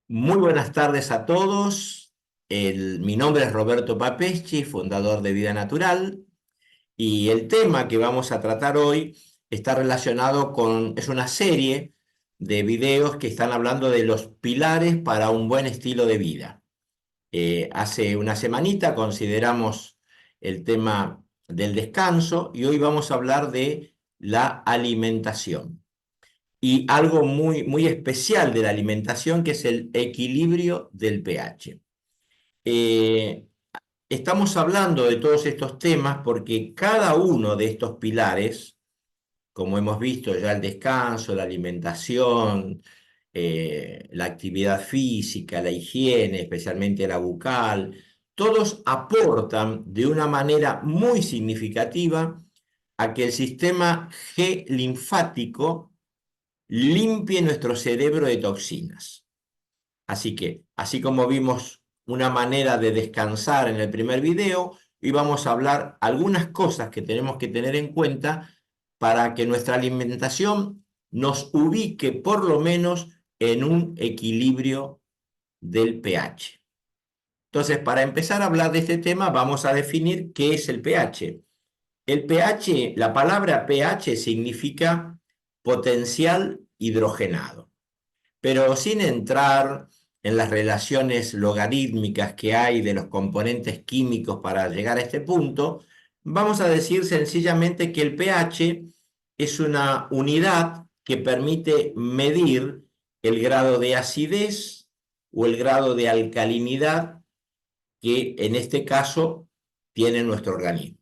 Muy buenas tardes a todos. Mi nombre es Roberto Papeschi, fundador de Vida Natural, y el tema que vamos a tratar hoy está relacionado es una serie de videos que están hablando de los pilares para un buen estilo de vida. Hace una semanita consideramos el tema del descanso y hoy vamos a hablar de la alimentación. Y algo muy especial de la alimentación, que es el equilibrio del pH. Eh, Estamos hablando de todos estos temas porque cada uno de estos pilares, como hemos visto ya, el descanso, la alimentación, la actividad física, la higiene, especialmente la bucal, todos aportan de una manera muy significativa a que el sistema G linfático limpie nuestro cerebro de toxinas. Así que, así como vimos una manera de descansar en el primer video, hoy vamos a hablar algunas cosas que tenemos que tener en cuenta para que nuestra alimentación nos ubique por lo menos en un equilibrio del pH. Entonces, para empezar a hablar de este tema, vamos a definir qué es el pH. El pH, la palabra pH significa potencial hidrogenado, pero sin entrar en las relaciones logarítmicas que hay de los componentes químicos para llegar a este punto, vamos a decir sencillamente que el pH es una unidad que permite medir el grado de acidez o el grado de alcalinidad que en este caso tiene nuestro organismo.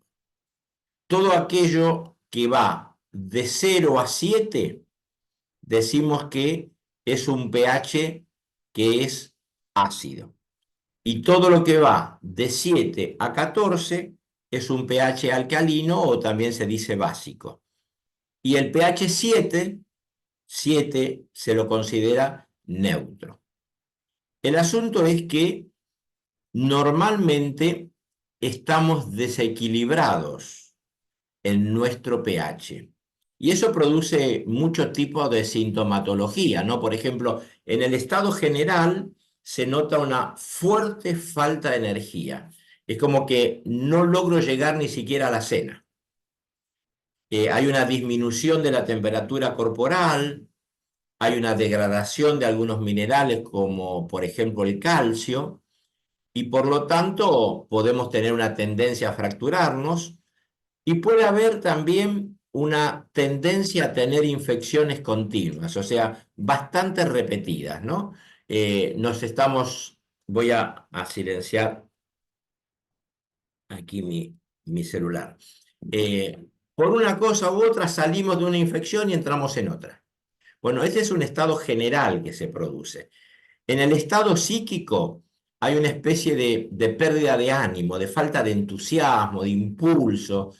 Todo aquello que va de 0 a 7 decimos que es un pH que es ácido. Y todo lo que va de 7 a 14 es un pH alcalino, o también se dice básico. Y el pH 7 se lo considera neutro. El asunto es que normalmente estamos desequilibrados en nuestro pH. Y eso produce mucho tipo de sintomatología, ¿no? Por ejemplo, en el estado general se nota una fuerte falta de energía. Es como que no logro llegar ni siquiera a la cena. Hay una disminución de la temperatura corporal, hay una degradación de algunos minerales como por ejemplo el calcio, y por lo tanto podemos tener una tendencia a fracturarnos. Y puede haber también una tendencia a tener infecciones continuas, o sea, bastante repetidas, ¿no? Voy a silenciar aquí mi celular. Por una cosa u otra salimos de una infección y entramos en otra. Bueno, ese es un estado general que se produce. En el estado psíquico hay una especie de pérdida de ánimo, de falta de entusiasmo, de impulso,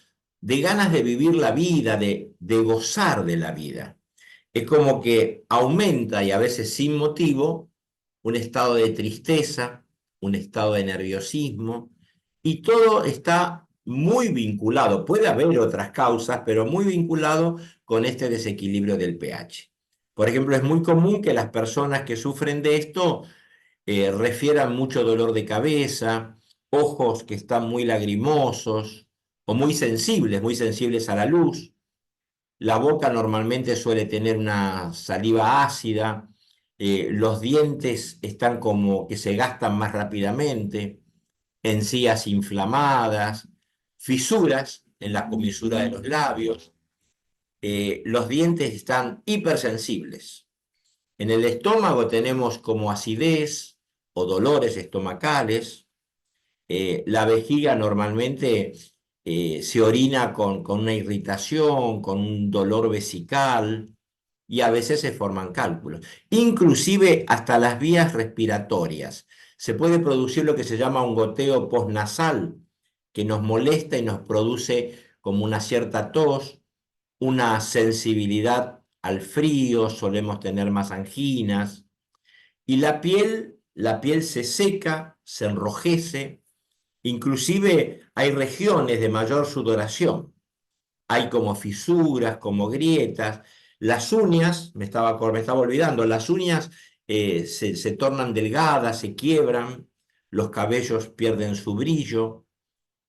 de ganas de vivir la vida, de gozar de la vida. Es como que aumenta, y a veces sin motivo, un estado de tristeza, un estado de nerviosismo, y todo está muy vinculado. Puede haber otras causas, pero muy vinculado con este desequilibrio del pH. Por ejemplo, es muy común que las personas que sufren de esto refieran mucho dolor de cabeza, ojos que están muy lagrimosos o muy sensibles a la luz. La boca normalmente suele tener una saliva ácida, los dientes están como que se gastan más rápidamente, encías inflamadas, fisuras en la comisura de los labios, los dientes están hipersensibles. En el estómago tenemos como acidez o dolores estomacales. La vejiga normalmente se orina con una irritación, con un dolor vesical, y a veces se forman cálculos. Inclusive hasta las vías respiratorias. Se puede producir lo que se llama un goteo postnasal, que nos molesta y nos produce como una cierta tos, una sensibilidad al frío, solemos tener más anginas, y la piel se seca, se enrojece, inclusive hay regiones de mayor sudoración, hay como fisuras, como grietas, las uñas, me estaba olvidando, las uñas se tornan delgadas, se quiebran, los cabellos pierden su brillo,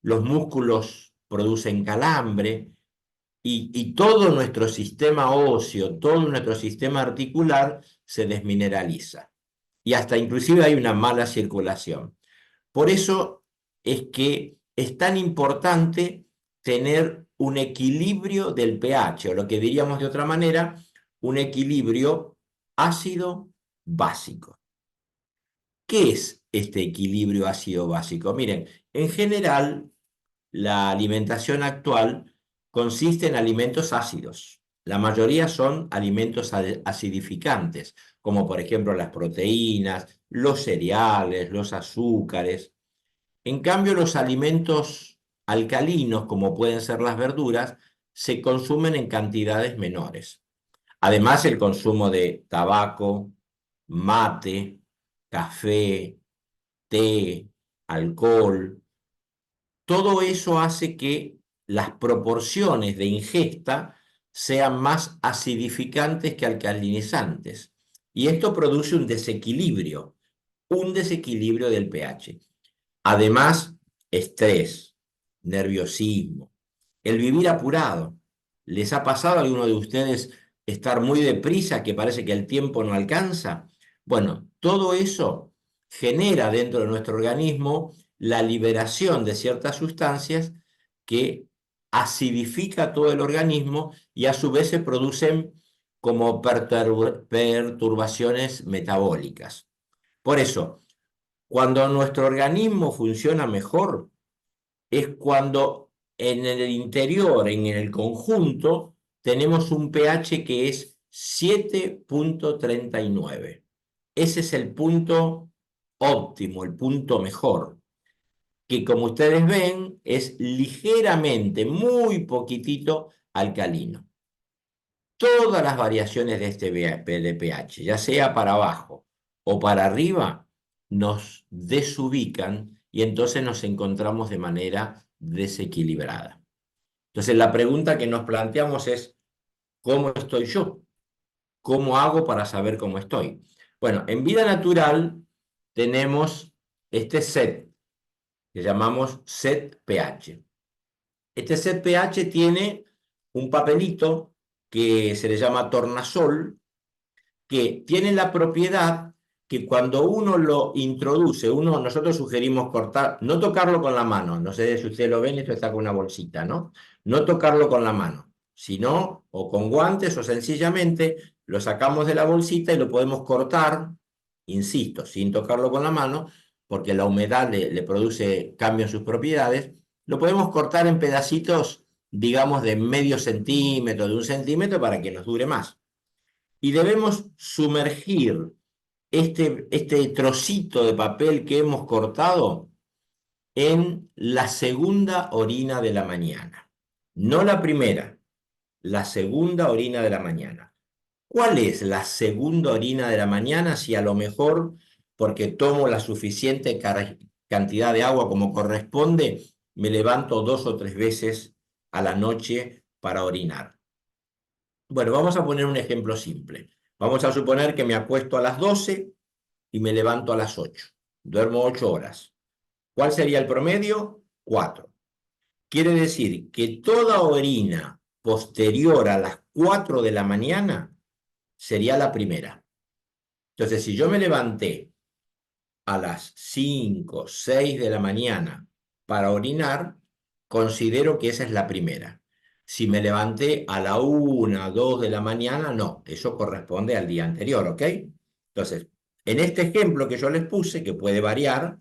los músculos producen calambre y todo nuestro sistema óseo, todo nuestro sistema articular se desmineraliza. Y hasta inclusive hay una mala circulación. Por eso es que es tan importante tener un equilibrio del pH, o lo que diríamos de otra manera, un equilibrio ácido-básico. ¿Qué es este equilibrio ácido-básico? Miren, en general, la alimentación actual consiste en alimentos ácidos. La mayoría son alimentos acidificantes, como por ejemplo las proteínas, los cereales, los azúcares. En cambio, los alimentos alcalinos, como pueden ser las verduras, se consumen en cantidades menores. Además, el consumo de tabaco, mate, café, té, alcohol, todo eso hace que las proporciones de ingesta sean más acidificantes que alcalinizantes. Y esto produce un desequilibrio del pH. Además, estrés, nerviosismo, el vivir apurado. ¿Les ha pasado a alguno de ustedes estar muy deprisa, que parece que el tiempo no alcanza? Bueno, todo eso genera dentro de nuestro organismo la liberación de ciertas sustancias que acidifica todo el organismo y a su vez se producen como perturbaciones metabólicas. Por eso, cuando nuestro organismo funciona mejor, es cuando en el interior, en el conjunto, tenemos un pH que es 7,39. Ese es el punto óptimo, el punto mejor, que como ustedes ven es ligeramente, muy poquitito alcalino. Todas las variaciones de este de pH, ya sea para abajo o para arriba, nos desubican y entonces nos encontramos de manera desequilibrada. Entonces la pregunta que nos planteamos es, ¿cómo estoy yo? ¿Cómo hago para saber cómo estoy? Bueno, en vida natural tenemos este set que llamamos set pH. Este set pH tiene un papelito que se le llama tornasol, que tiene la propiedad que cuando uno lo introduce, nosotros sugerimos cortar, no tocarlo con la mano, no sé si ustedes lo ven, esto está con una bolsita, ¿no? No tocarlo con la mano, sino o con guantes o sencillamente lo sacamos de la bolsita y lo podemos cortar, insisto, sin tocarlo con la mano, porque la humedad le produce cambio en sus propiedades, lo podemos cortar en pedacitos, digamos, de medio centímetro, de 1 centímetro, para que nos dure más. Y debemos sumergir este trocito de papel que hemos cortado en la segunda orina de la mañana. No la primera, la segunda orina de la mañana. ¿Cuál es la segunda orina de la mañana? Si a lo mejor, porque tomo la suficiente cantidad de agua como corresponde, me levanto 2 o 3 veces a la noche para orinar. Bueno, vamos a poner un ejemplo simple. Vamos a suponer que me acuesto a las 12 y me levanto a las 8. Duermo 8 horas. ¿Cuál sería el promedio? 4. Quiere decir que toda orina posterior a las 4 de la mañana sería la primera. Entonces, si yo me levanté a las 5, 6 de la mañana para orinar, considero que esa es la primera. Si me levanté a la 1, 2 de la mañana, no, eso corresponde al día anterior, ¿ok? Entonces, en este ejemplo que yo les puse, que puede variar,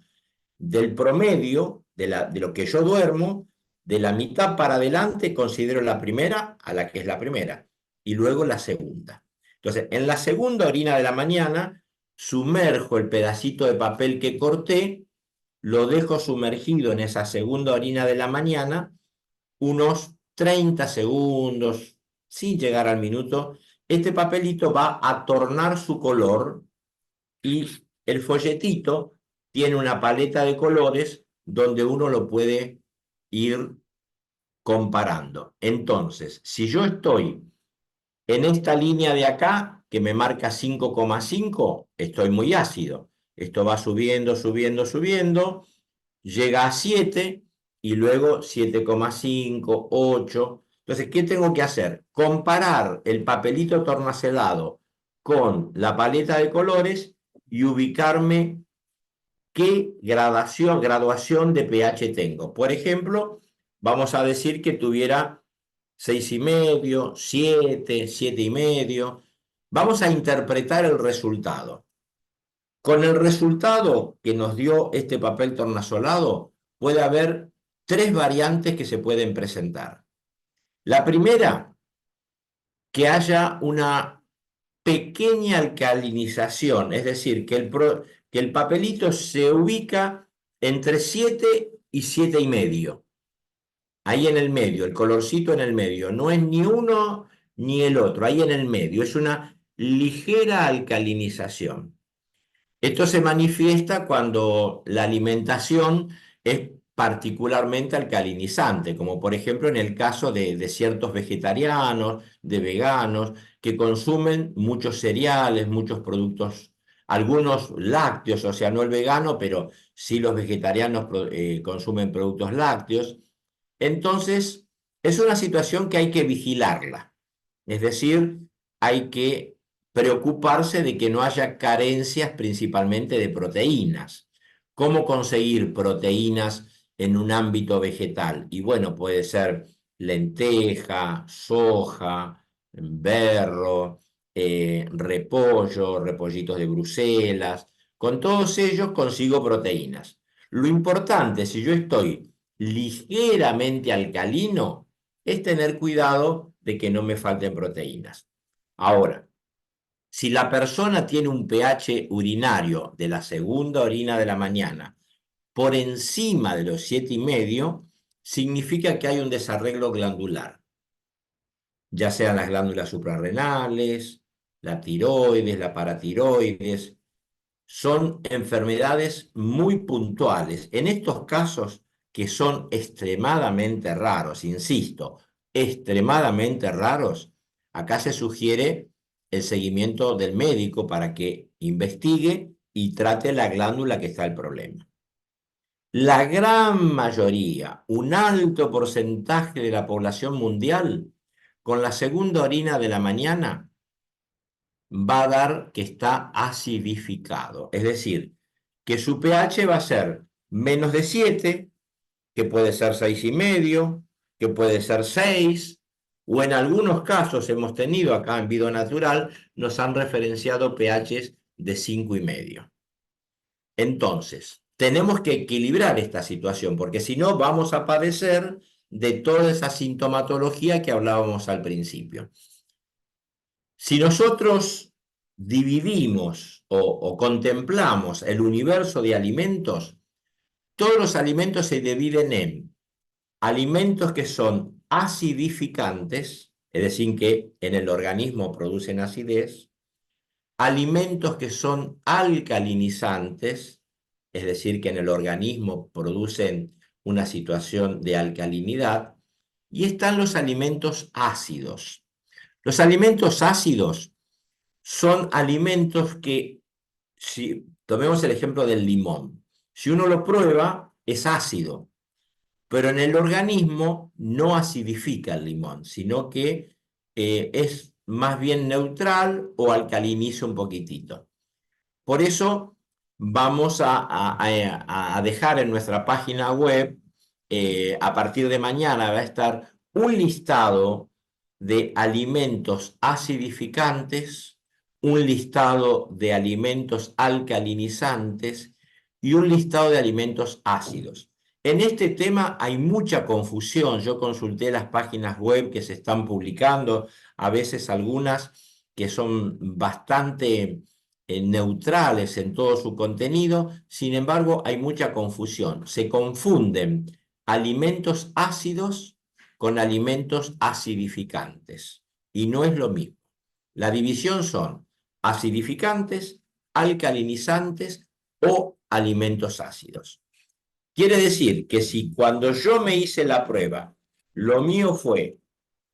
del promedio de lo que yo duermo, de la mitad para adelante considero la primera a la que es la primera, y luego la segunda. Entonces, en la segunda orina de la mañana, sumerjo el pedacito de papel que corté, lo dejo sumergido en esa segunda orina de la mañana, unos 30 segundos, sin llegar al minuto. Este papelito va a tornar su color y el folletito tiene una paleta de colores donde uno lo puede ir comparando. Entonces, si yo estoy en esta línea de acá, que me marca 5,5, estoy muy ácido. Esto va subiendo, subiendo, subiendo, llega a 7 y luego 7,5, 8. Entonces, ¿qué tengo que hacer? Comparar el papelito tornasolado con la paleta de colores y ubicarme qué graduación de pH tengo. Por ejemplo, vamos a decir que tuviera 6,5, 7, 7,5. Vamos a interpretar el resultado. Con el resultado que nos dio este papel tornasolado, puede haber tres variantes que se pueden presentar. La primera, que haya una pequeña alcalinización, es decir, que el papelito se ubica entre 7 y 7,5. Ahí en el medio, el colorcito en el medio. No es ni uno ni el otro, ahí en el medio. Es una ligera alcalinización. Esto se manifiesta cuando la alimentación es particularmente alcalinizante, como por ejemplo en el caso de ciertos vegetarianos, de veganos, que consumen muchos cereales, muchos productos, algunos lácteos, o sea, no el vegano, pero sí los vegetarianos consumen productos lácteos. Entonces, es una situación que hay que vigilarla, es decir, hay que preocuparse de que no haya carencias principalmente de proteínas. ¿Cómo conseguir proteínas en un ámbito vegetal? Y bueno, puede ser lenteja, soja, berro, repollo, repollitos de Bruselas. Con todos ellos consigo proteínas. Lo importante, si yo estoy ligeramente alcalino, es tener cuidado de que no me falten proteínas. Ahora, si la persona tiene un pH urinario de la segunda orina de la mañana por encima de los 7,5, significa que hay un desarreglo glandular, ya sean las glándulas suprarrenales, la tiroides, la paratiroides. Son enfermedades muy puntuales. En estos casos, que son extremadamente raros, insisto, extremadamente raros, acá se sugiere el seguimiento del médico para que investigue y trate la glándula que está el problema. La gran mayoría, un alto porcentaje de la población mundial, con la segunda orina de la mañana, va a dar que está acidificado, es decir, que su pH va a ser menos de 7, que puede ser 6,5, que puede ser 6, o en algunos casos hemos tenido acá en Vida Natural, nos han referenciado pHs de 5,5. Entonces, tenemos que equilibrar esta situación, porque si no vamos a padecer de toda esa sintomatología que hablábamos al principio. Si nosotros dividimos o contemplamos el universo de alimentos, todos los alimentos se dividen en alimentos que son acidificantes, es decir, que en el organismo producen acidez, alimentos que son alcalinizantes, es decir, que en el organismo producen una situación de alcalinidad, y están los alimentos ácidos. Los alimentos ácidos son alimentos que, si tomemos el ejemplo del limón, si uno lo prueba, es ácido, pero en el organismo no acidifica el limón, sino que es más bien neutral o alcaliniza un poquitito. Por eso vamos a dejar en nuestra página web, a partir de mañana va a estar un listado de alimentos acidificantes, un listado de alimentos alcalinizantes y un listado de alimentos ácidos. En este tema hay mucha confusión. Yo consulté las páginas web que se están publicando, a veces algunas que son bastante neutrales en todo su contenido, sin embargo hay mucha confusión. Se confunden alimentos ácidos con alimentos acidificantes y no es lo mismo. La división son acidificantes, alcalinizantes o alimentos ácidos. Quiere decir que si cuando yo me hice la prueba, lo mío fue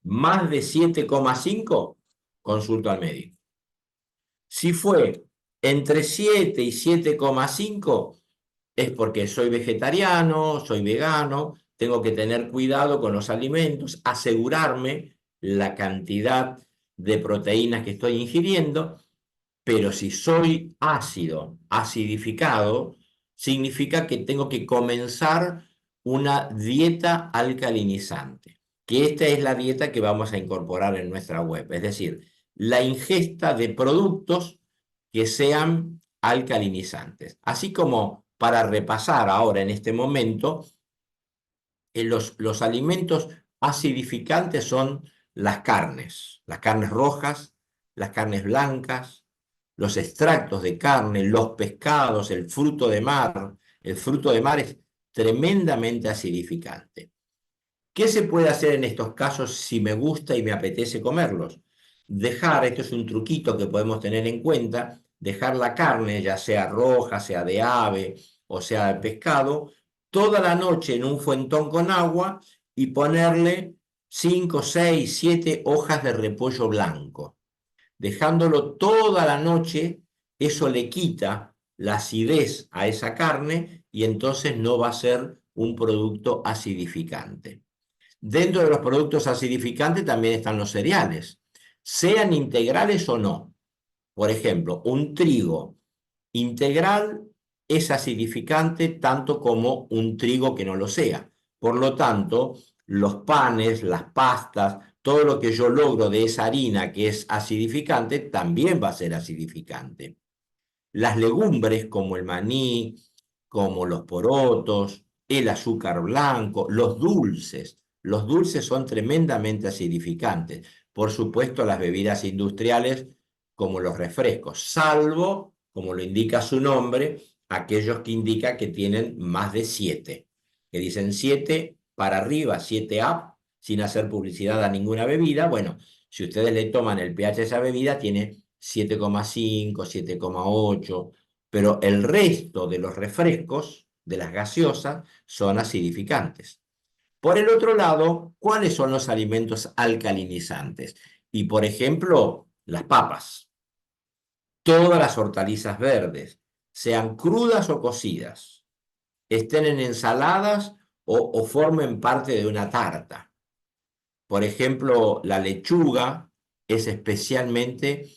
más de 7,5, consulto al médico. Si fue entre 7 y 7,5, es porque soy vegetariano, soy vegano, tengo que tener cuidado con los alimentos, asegurarme la cantidad de proteínas que estoy ingiriendo, pero si soy ácido, acidificado, significa que tengo que comenzar una dieta alcalinizante, que esta es la dieta que vamos a incorporar en nuestra web, es decir, la ingesta de productos que sean alcalinizantes. Así como para repasar ahora en este momento, los alimentos acidificantes son las carnes rojas, las carnes blancas, los extractos de carne, los pescados, el fruto de mar. El fruto de mar es tremendamente acidificante. ¿Qué se puede hacer en estos casos si me gusta y me apetece comerlos? Dejar, esto es un truquito que podemos tener en cuenta, dejar la carne, ya sea roja, sea de ave o sea de pescado, toda la noche en un fuentón con agua y ponerle 5, 6, 7 hojas de repollo blanco. Dejándolo toda la noche, eso le quita la acidez a esa carne y entonces no va a ser un producto acidificante. Dentro de los productos acidificantes también están los cereales, sean integrales o no. Por ejemplo, un trigo integral es acidificante tanto como un trigo que no lo sea. Por lo tanto, los panes, las pastas, todo lo que yo logro de esa harina que es acidificante, también va a ser acidificante. Las legumbres como el maní, como los porotos, el azúcar blanco, los dulces son tremendamente acidificantes. Por supuesto, las bebidas industriales como los refrescos, salvo, como lo indica su nombre, aquellos que indica que tienen más de 7, que dicen 7 para arriba, 7 up, sin hacer publicidad a ninguna bebida. Bueno, si ustedes le toman el pH de esa bebida, tiene 7,5, 7,8, pero el resto de los refrescos, de las gaseosas, son acidificantes. Por el otro lado, ¿cuáles son los alimentos alcalinizantes? Y por ejemplo, las papas, todas las hortalizas verdes, sean crudas o cocidas, estén en ensaladas o formen parte de una tarta. Por ejemplo, la lechuga es especialmente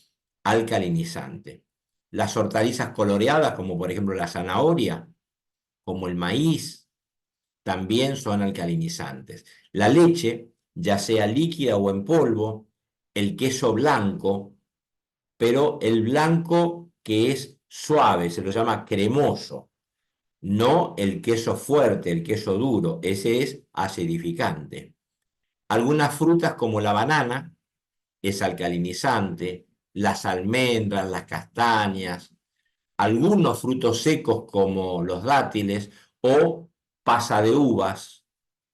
alcalinizante. Las hortalizas coloreadas, como por ejemplo la zanahoria, como el maíz, también son alcalinizantes. La leche, ya sea líquida o en polvo, el queso blanco, pero el blanco que es suave, se lo llama cremoso, no el queso fuerte, el queso duro, ese es acidificante. Algunas frutas como la banana es alcalinizante, las almendras, las castañas, algunos frutos secos como los dátiles o pasa de uvas.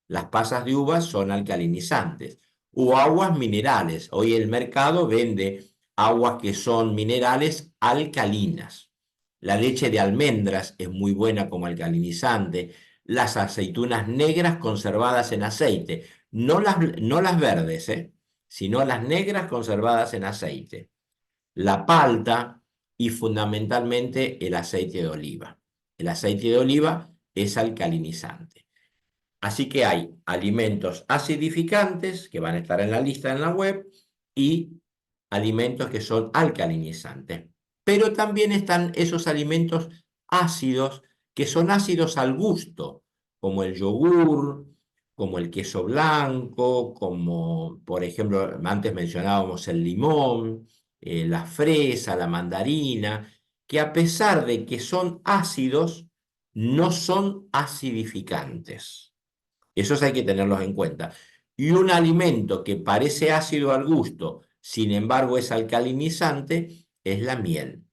Las pasas de uvas son alcalinizantes. O aguas minerales. Hoy el mercado vende aguas que son minerales alcalinas. La leche de almendras es muy buena como alcalinizante. Las aceitunas negras conservadas en aceite. No las verdes, sino las negras conservadas en aceite. La palta y fundamentalmente el aceite de oliva. El aceite de oliva es alcalinizante. Así que hay alimentos acidificantes que van a estar en la lista en la web y alimentos que son alcalinizantes. Pero también están esos alimentos ácidos que son ácidos al gusto, como el yogur, como el queso blanco, como por ejemplo antes mencionábamos el limón, la fresa, la mandarina, que a pesar de que son ácidos, no son acidificantes. Esos hay que tenerlos en cuenta. Y un alimento que parece ácido al gusto, sin embargo es alcalinizante, es la miel.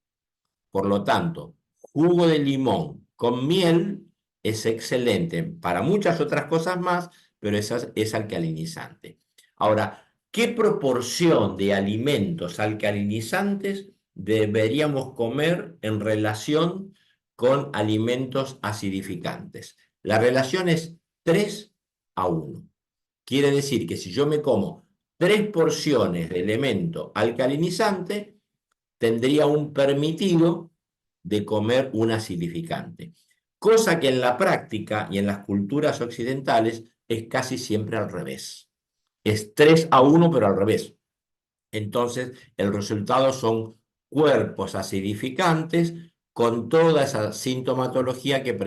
Por lo tanto, jugo de limón con miel es excelente para muchas otras cosas más, pero es alcalinizante. Ahora, ¿qué proporción de alimentos alcalinizantes deberíamos comer en relación con alimentos acidificantes? La relación es 3:1. Quiere decir que si yo me como 3 porciones de elemento alcalinizante, tendría un permitido de comer un acidificante. Cosa que en la práctica y en las culturas occidentales es casi siempre al revés. Es 3-1, pero al revés. Entonces, el resultado son cuerpos acidificantes con toda esa sintomatología que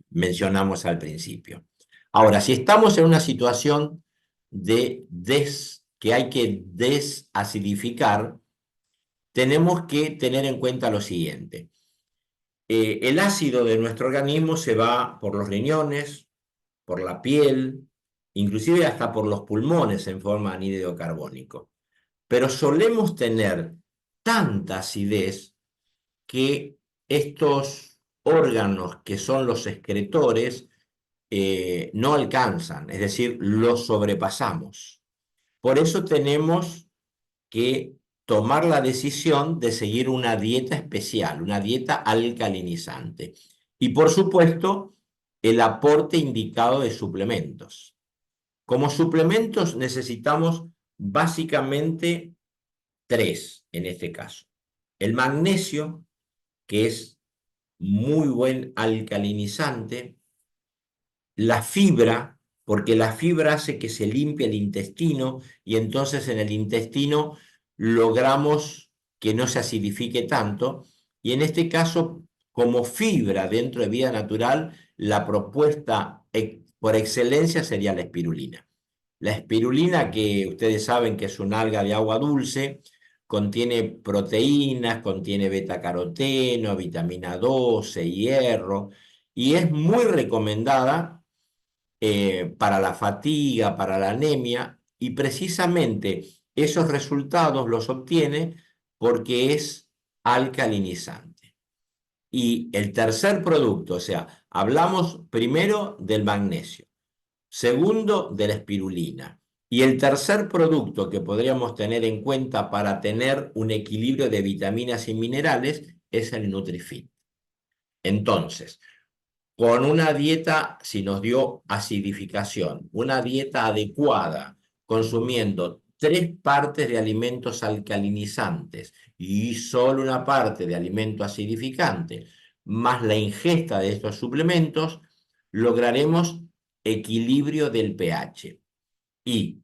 mencionamos al principio. Ahora, si estamos en una situación que hay que desacidificar, tenemos que tener en cuenta lo siguiente. El ácido de nuestro organismo se va por los riñones, por la piel, inclusive hasta por los pulmones en forma de anhídrido carbónico. Pero solemos tener tanta acidez que estos órganos que son los excretores no alcanzan, es decir, los sobrepasamos. Por eso tenemos que tomar la decisión de seguir una dieta especial, una dieta alcalinizante. Y por supuesto, el aporte indicado de suplementos. Como suplementos necesitamos básicamente 3 en este caso. El magnesio, que es muy buen alcalinizante. La fibra, porque la fibra hace que se limpie el intestino y entonces en el intestino logramos que no se acidifique tanto. Y en este caso, como fibra dentro de vida natural, la propuesta por excelencia sería la espirulina. La espirulina, que ustedes saben que es un alga de agua dulce, contiene proteínas, contiene betacaroteno, vitamina 12, hierro, y es muy recomendada para la fatiga, para la anemia, y precisamente esos resultados los obtiene porque es alcalinizante. Y el tercer producto, o sea, hablamos primero del magnesio, segundo de la espirulina, y el tercer producto que podríamos tener en cuenta para tener un equilibrio de vitaminas y minerales es el Nutrifit. Entonces, con una dieta, si nos dio acidificación, una dieta adecuada, consumiendo 3 partes de alimentos alcalinizantes y solo una parte de alimento acidificante, más la ingesta de estos suplementos, lograremos equilibrio del pH. Y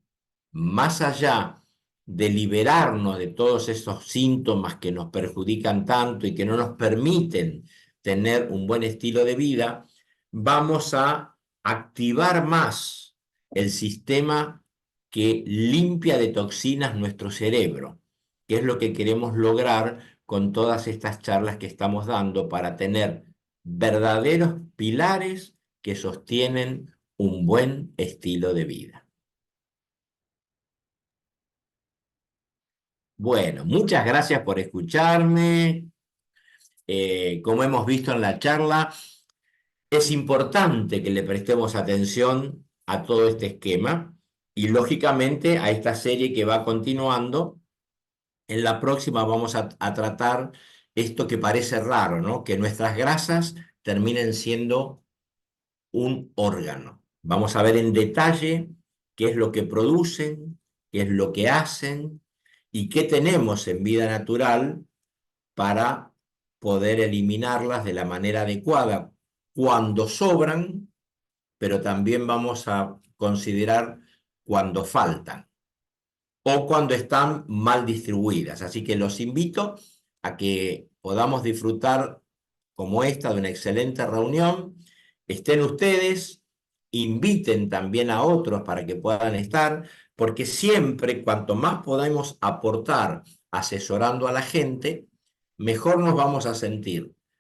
más allá de liberarnos de todos esos síntomas que nos perjudican tanto y que no nos permiten tener un buen estilo de vida, vamos a activar más el sistema que limpia de toxinas nuestro cerebro, que es lo que queremos lograr con todas estas charlas que estamos dando para tener verdaderos pilares que sostienen un buen estilo de vida. Bueno, muchas gracias por escucharme. Como hemos visto en la charla, es importante que le prestemos atención a todo este esquema y lógicamente a esta serie que va continuando. En la próxima vamos a tratar esto que parece raro, ¿no? Que nuestras grasas terminen siendo un órgano. Vamos a ver en detalle qué es lo que producen, qué es lo que hacen y qué tenemos en vida natural para poder eliminarlas de la manera adecuada cuando sobran, pero también vamos a considerar cuando faltan o cuando están mal distribuidas. Así que los invito a que podamos disfrutar como esta de una excelente reunión. Estén ustedes, inviten también a otros para que puedan estar, porque siempre cuanto más podamos aportar asesorando a la gente, mejor nos vamos a sentir